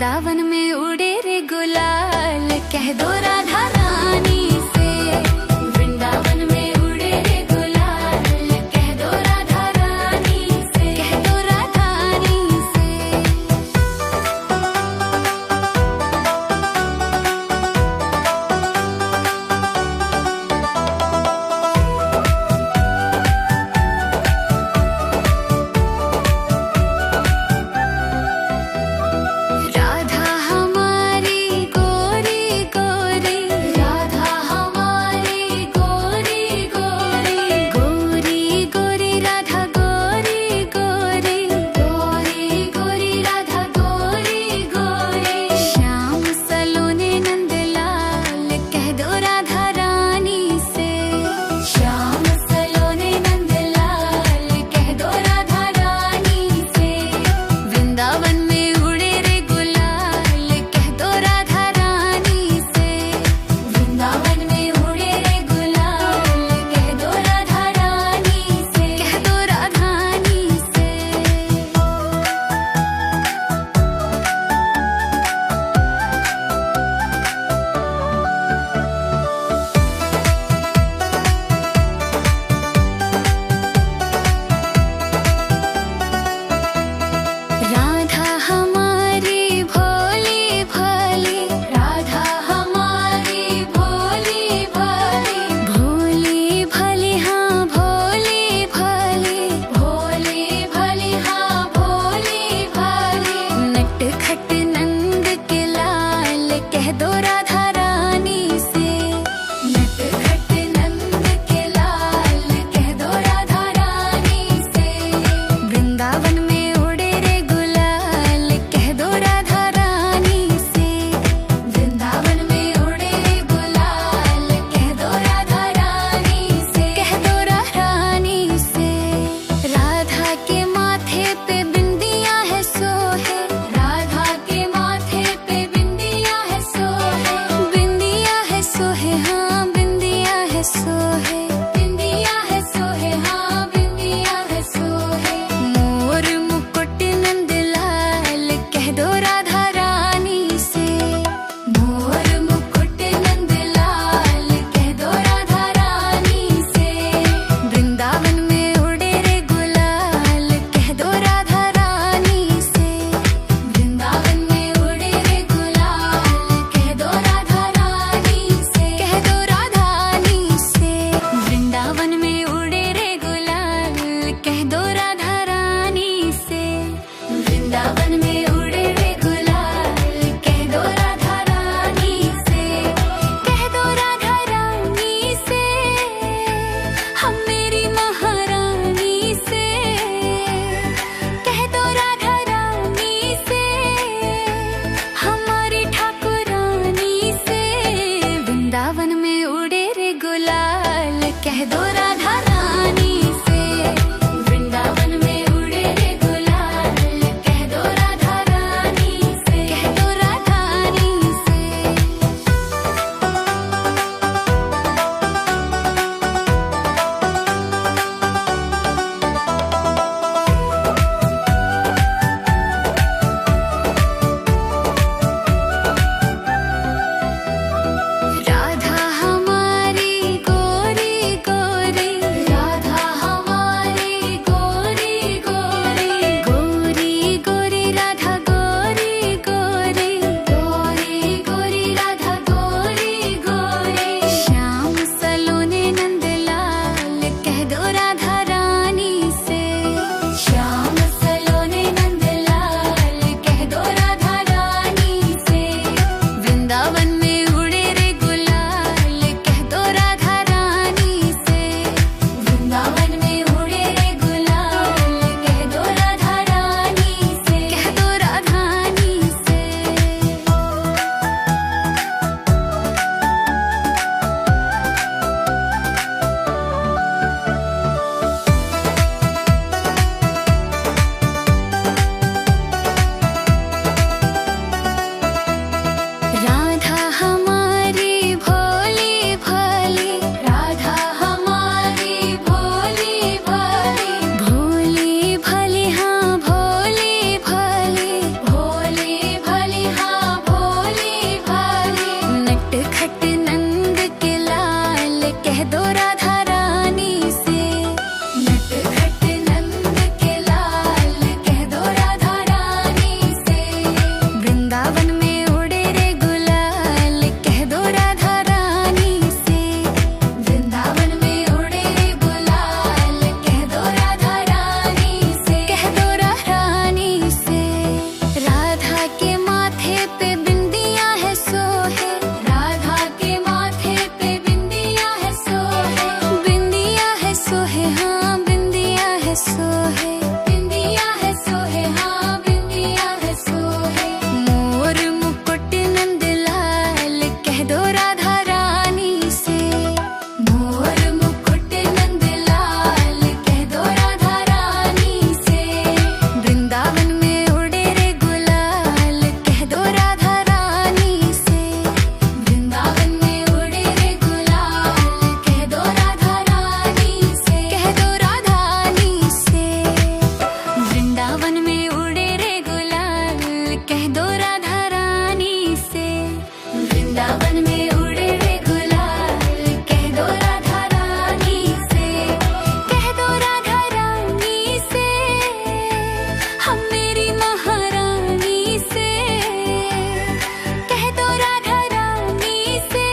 वृंदावन में उड़े रे गुलाल, कह दो राधा रानी से। वृंदावन में उड़े रे गुलाल, कह दो राधा रानी से, कह दो राधा रानी से। राधा कह दो राधा रानी से। वृंदावन में उड़े रे गुलाल, कह दो राधा रानी से, कह दो राधा रानी से, हम मेरी महारानी से, कह दो राधा रानी से,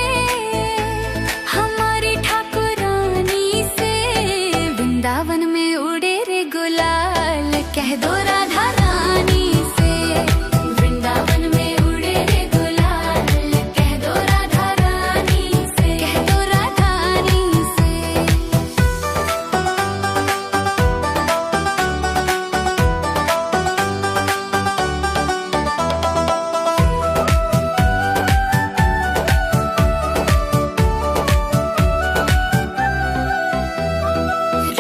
हमारी ठाकुरानी से। वृंदावन में उड़े रे गुलाल, कह दो राधा रानी से। वृंदावन में उड़े रे गुलाल, कह दो राधा रानी से, कह दो राधा रानी से।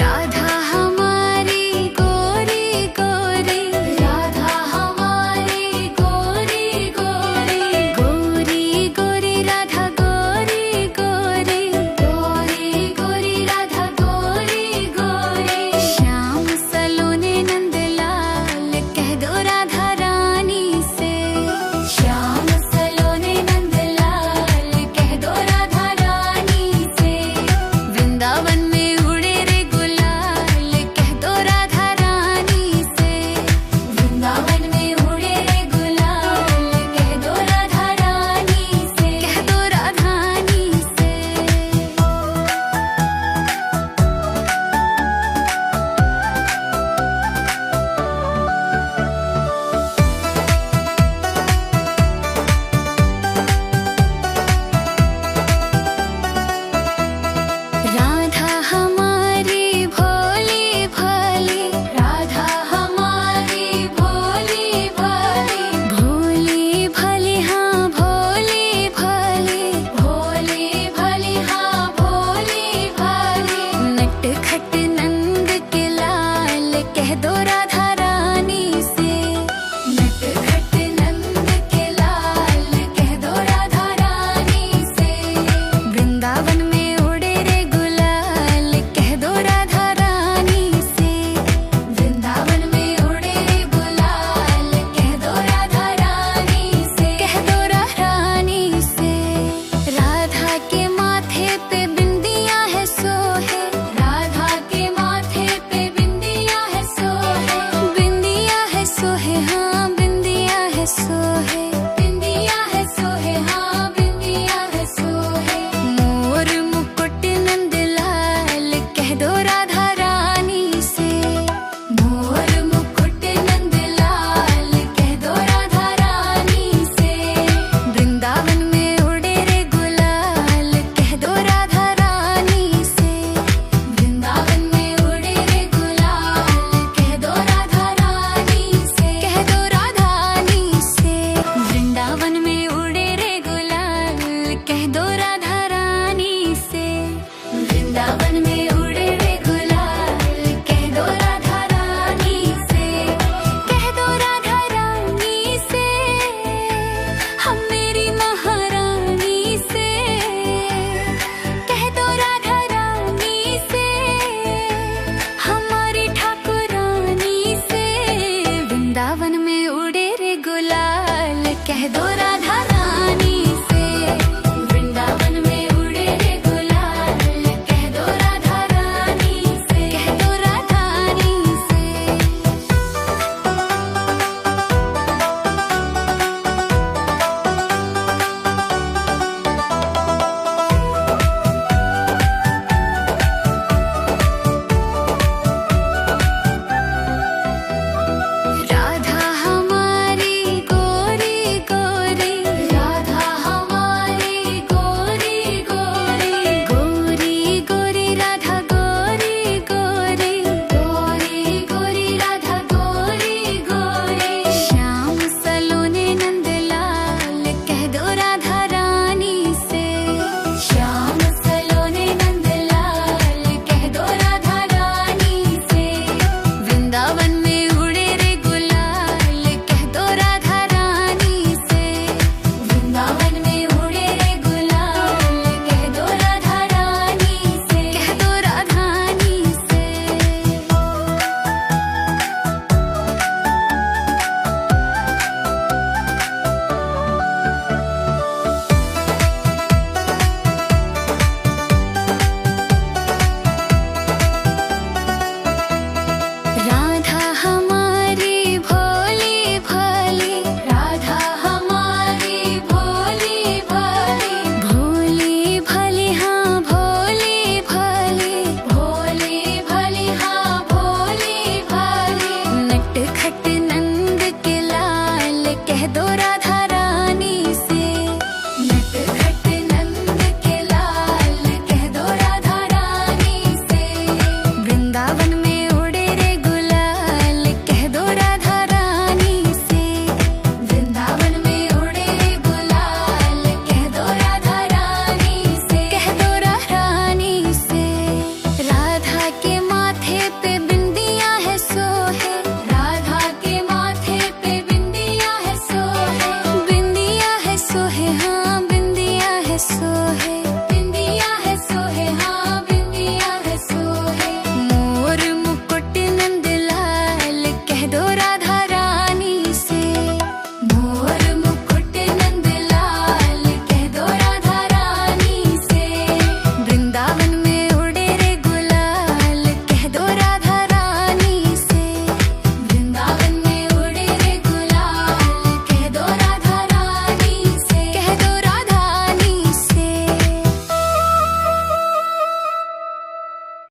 राधा हमारी गोरी गोरी, राधा हमारी गोरी गोरी, गोरी गोरी राधा गोरी गोरी, गोरी गोरी राधा गोरी गोरी। श्याम सलोने नंदलाल, कह दो राधा रानी से। श्याम सलोने नंदलाल, कह दो राधा रानी से। वृंदावन में उड़े रे गुलाल, कह दो राधा रानी से। वृंदावन में उड़े रे गुलाल, कह दो राधा रानी से, कह दो राधा रानी से। राधा हमारी भोली भाली, राधा हमारी भोली भाली, भोली भाली हाँ भोली भाली, भोली भाली हाँ भोली भाली। नटखट नंद के लाल, कह दो राधा रानी से। नटखट नंद के लाल, कह दो राधा रानी से। वृंदावन में उड़े रे गुलाल, कह दो राधा रानी से। वृंदावन में उड़े रे गुलाल, कह दो राधा रानी से, कह दो राधा रानी से। राधा के माथे पे बिंदिया है सोहे, राधा के माथे पे बिंदिया है सोहे, बिंदिया है सोहे हाँ बिंदिया है सोहे, बिंदिया है सोहे हाँ बिंदिया है सोहे। मोर मुकुट नंदलाल, कह दो राधा रानी से। मोर मुकुट नंदलाल, कह दो राधा रानी से। वृंदावन में उड़े रे गुलाल, कह दो राधा रानी से। वृंदावन में उड़े रे गुलाल, कह दो राधा रानी से, कह दो राधा रानी से। वृंदावन में उड़े रे गुलाल, कह दो राधा रानी से। वृंदावन में उड़े रे गुलाल, कह दो राधा रानी से, कह दो राधा रानी से, हम मेरी महारानी से, कह दो राधा रानी से, हमारी ठाकुरानी से। वृंदावन में उड़े रे गुलाल, कह दो राधा रानी से। वृंदावन में उड़े रे गुलाल, कह दो राधा रानी से, कह दो राधा रानी से। राधा हमारी गोरी गोरी, कह दो राधा